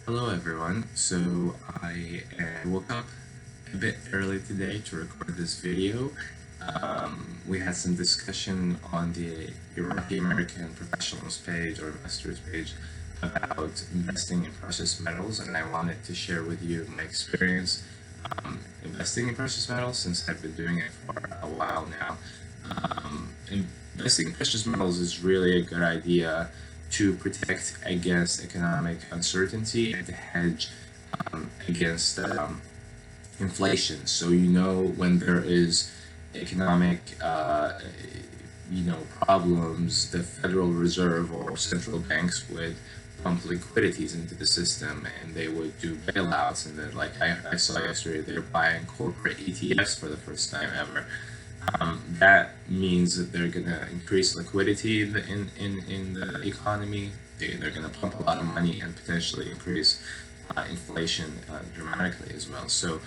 Hello everyone. So I woke up a bit early today to record this video. We had some discussion on the Iraqi American professionals page or investors page about investing in precious metals, and I wanted to share with you my experience investing in precious metals since I've been doing it for a while now. Investing in precious metals is really a good idea to protect against economic uncertainty and to hedge against inflation. So you know when there is economic problems, the Federal Reserve or central banks would pump liquidities into the system and they would do bailouts. And then, like I saw yesterday, they're buying corporate ETFs for the first time ever. That means that they're going to increase liquidity in the economy. They're going to pump a lot of money and potentially increase inflation dramatically as well. So,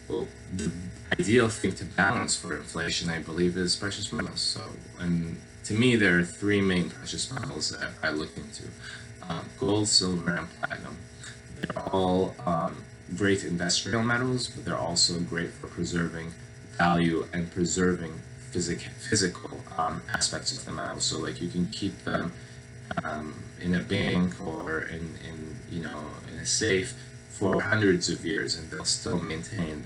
well, the ideal thing to balance for inflation, I believe, is precious metals. So, and to me, there are three main precious metals that I look into: gold, silver, and platinum. They're all great industrial metals, but they're also great for preserving value and preserving physical aspects of the metal. So like you can keep them in a bank or in a safe for hundreds of years, and they'll still maintain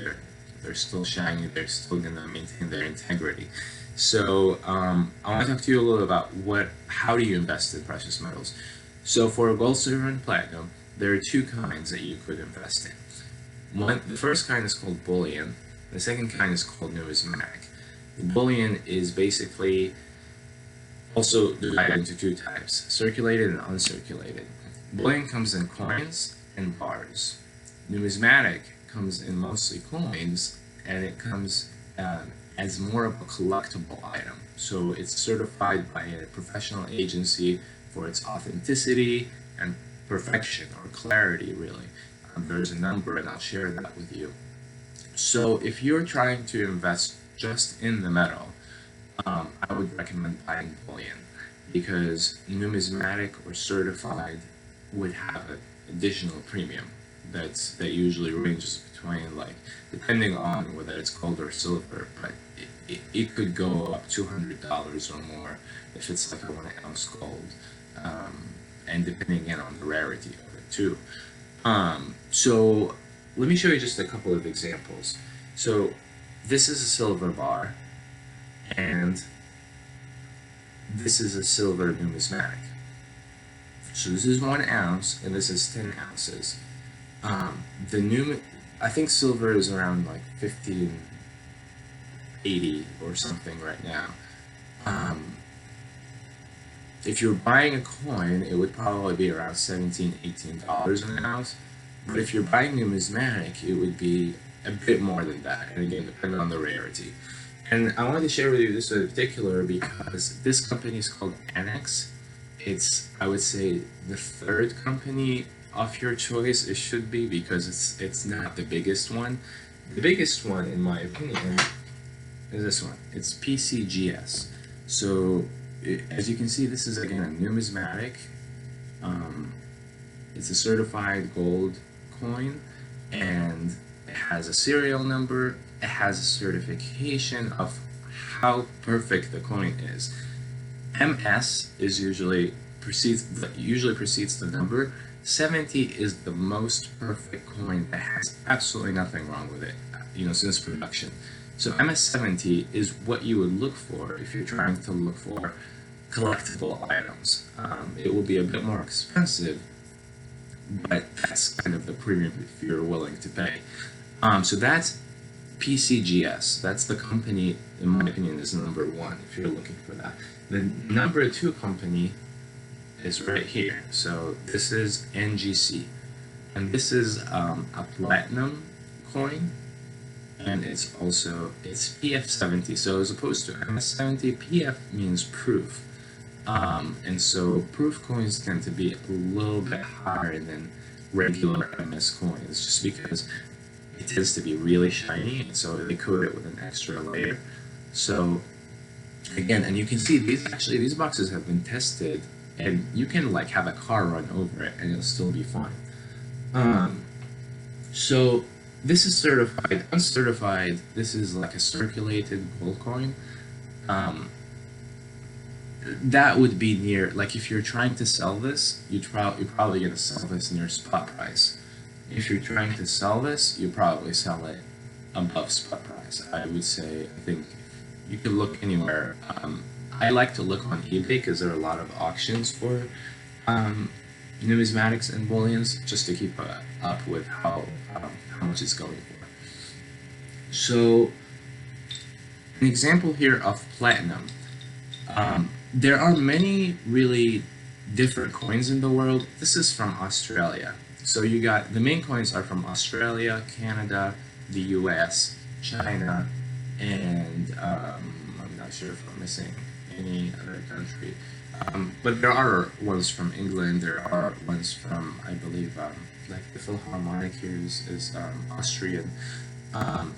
they're still shiny. They're still going to maintain their integrity. So I want to talk to you a little about how do you invest in precious metals. So for gold, silver, and platinum, there are two kinds that you could invest in. The first kind is called bullion. The second kind is called numismatic. Bullion is basically also divided into two types: circulated and uncirculated. Bullion comes in coins and bars. Numismatic comes in mostly coins, and it comes as more of a collectible item. So it's certified by a professional agency for its authenticity and perfection or clarity, really. There's a number, and I'll share that with you. So if you're trying to invest just in the metal, I would recommend buying bullion, because numismatic or certified would have an additional premium that usually ranges between, like, depending on whether it's gold or silver, but it could go up $200 or more if it's like a 1 ounce gold, and depending again on the rarity of it too. So let me show you just a couple of examples. So this is a silver bar, and this is a silver numismatic. So this is 1 ounce, and this is 10 ounces. I think silver is around like 15.80 or something right now. If you're buying a coin, it would probably be around $17-18 an ounce. But if you're buying numismatic, it would be a bit more than that, and again, depending on the rarity. And I wanted to share with you this in particular because this company is called Annex. It's, I would say, the third company of your choice. It should be, because it's not the biggest one. The biggest one, in my opinion, is this one. It's PCGS. So as you can see, this is again a numismatic. It's a certified gold coin, and it has a serial number. It has a certification of how perfect the coin is. MS is usually precedes the number. 70 is the most perfect coin that has absolutely nothing wrong with it, since production. So MS70 is what you would look for if you're trying to look for collectible items. It will be a bit more expensive, but that's kind of the premium if you're willing to pay. So that's PCGS. That's the company, in my opinion, is number one if you're looking for that. The number two company is right here. So this is NGC, and this is a platinum coin, and it's PF70. So as opposed to MS70, PF means proof. And so proof coins tend to be a little bit higher than regular MS coins, just because it tends to be really shiny, and so they coat it with an extra layer. So again, and you can see these boxes have been tested, and you can like have a car run over it and it'll still be fine. Um, so this is certified. Uncertified, this is like a circulated gold coin. Um, that would be near, like if you're trying to sell this, you're probably gonna sell this near spot price. If you're trying to sell this, you probably sell it above spot price. I would say, I think you could look anywhere. I like to look on eBay because there are a lot of auctions for um, numismatics and bullions, just to keep up with how much it's going for. So an example here of platinum. There are many really different coins in the world. This is from Australia. So you got the main coins are from Australia, Canada, the US, China, and I'm not sure if I'm missing any other country. But there are ones from England. There are ones from, I believe, like the Philharmonic here is Austrian. Um,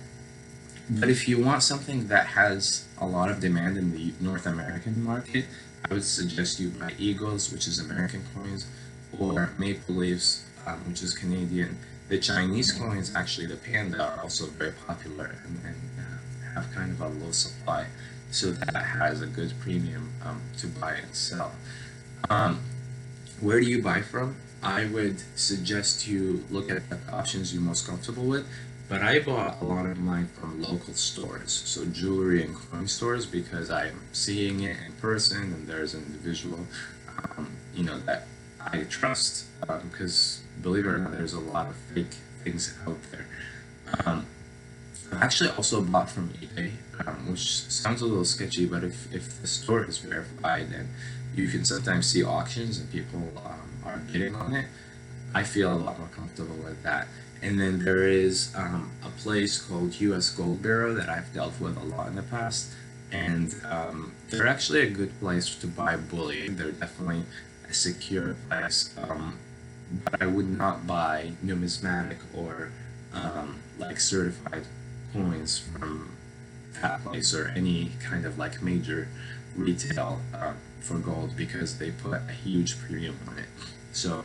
but if you want something that has a lot of demand in the North American market, I would suggest you buy Eagles, which is American coins, or Maple Leafs, which is Canadian. The Chinese coins, actually, the Panda, are also very popular and have kind of a low supply, so that has a good premium to buy and sell. Um, where do you buy from? I would suggest you look at the options you're most comfortable with, but I bought a lot of mine from local stores, so jewelry and coin stores, because I'm seeing it in person and there's an individual, that I trust, because believe it or not, there's a lot of fake things out there. Um, I actually also bought from eBay, which sounds a little sketchy, but if the store is verified and you can sometimes see auctions and people are bidding on it, I feel a lot more comfortable with that. And then there is a place called US Gold Bureau that I've dealt with a lot in the past, and they're actually a good place to buy bullion. They're definitely a secure place, but I would not buy numismatic or like certified coins from that place or any kind of like major retail for gold, because they put a huge premium on it. So,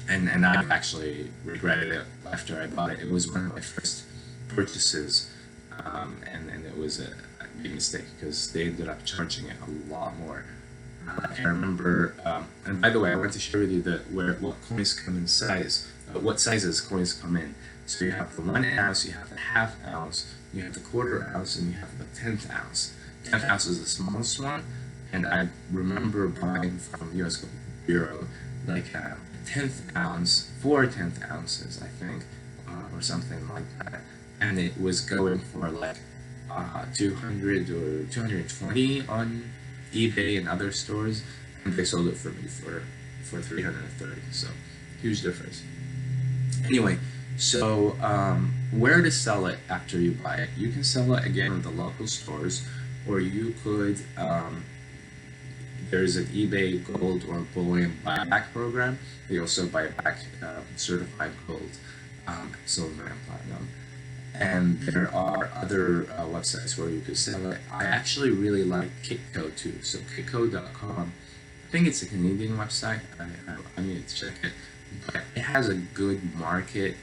and I've actually regretted it after I bought it. It was one of my first purchases, and it was a big mistake because they ended up charging it a lot more. I remember, and by the way, I want to share with you what coins come in size, what sizes coins come in. So you have the 1 ounce, you have the half ounce, you have the quarter ounce, and you have the 10th ounce. 10th ounce is the smallest one, and I remember buying from US Gold Bureau like a 10th ounce, 4 10th ounces, I think, or something like that, and it was going for like 200 or 220 on eBay and other stores, and they sold it for me for 330. So huge difference. Anyway, so where to sell it after you buy it? You can sell it again in the local stores, or you could. There's an eBay gold or bullion buyback program. They also buy back certified gold, silver, and platinum. And there are other websites where you could sell it. I actually really like Kitco too. So Kitco.com, I think it's a Canadian website. I need to check it, but it has a good market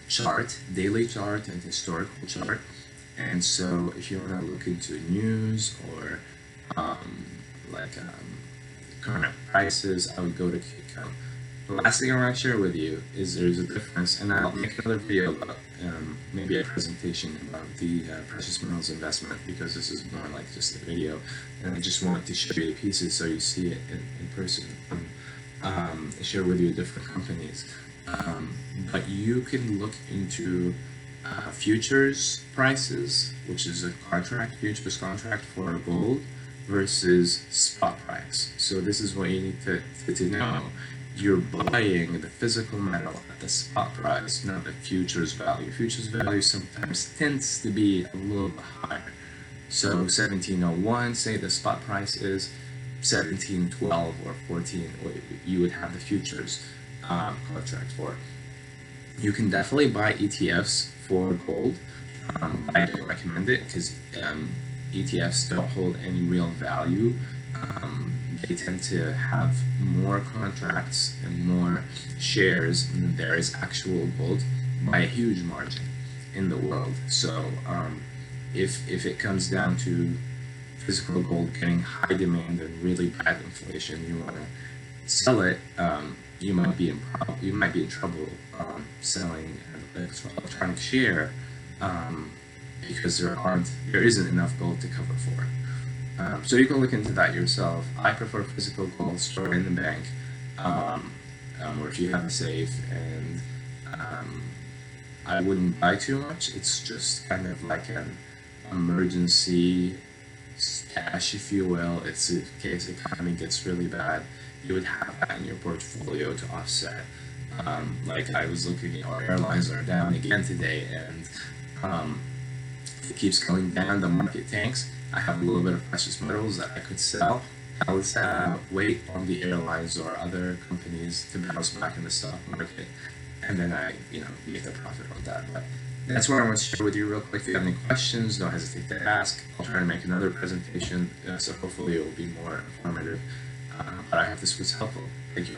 chart, daily chart, and historical chart. And so if you want to look into news or um, current prices, I would go to Kitco. The last thing I want to share with you is there's a difference, and I'll make another video about maybe a presentation about the precious metals investment, because this is more like just a video, and I just wanted to show you the pieces so you see it in person, and share with you different companies. But you can look into futures prices, which is a futures contract for gold versus spot price. So this is what you need to know. You're buying the physical metal at the spot price, not the futures value. Futures value sometimes tends to be a little bit higher. So 1701, say the spot price is 1712 or 14, you would have the futures contract for. You can definitely buy ETFs for gold. I don't recommend it because ETFs don't hold any real value. they tend to have more contracts and more shares than there is actual gold by a huge margin in the world. So if it comes down to physical gold getting high demand and really bad inflation, you want to sell it, you might be in trouble selling an electronic share because there isn't enough gold to cover for it. So you can look into that yourself. I prefer physical gold stored in the bank, or if you have a safe, and I wouldn't buy too much. It's just kind of like an emergency cash, if you will. It's in case the economy gets really bad, you would have that in your portfolio to offset. Like I was looking, our airlines are down again today, and if it keeps going down, the market tanks. I have a little bit of precious metals that I could sell. I would wait on the airlines or other companies to bounce back in the stock market, and then I, make a profit on that. But that's what I want to share with you real quick. If you have any questions, don't hesitate to ask. I'll try to make another presentation, so hopefully it will be more informative. But I hope this was helpful. Thank you.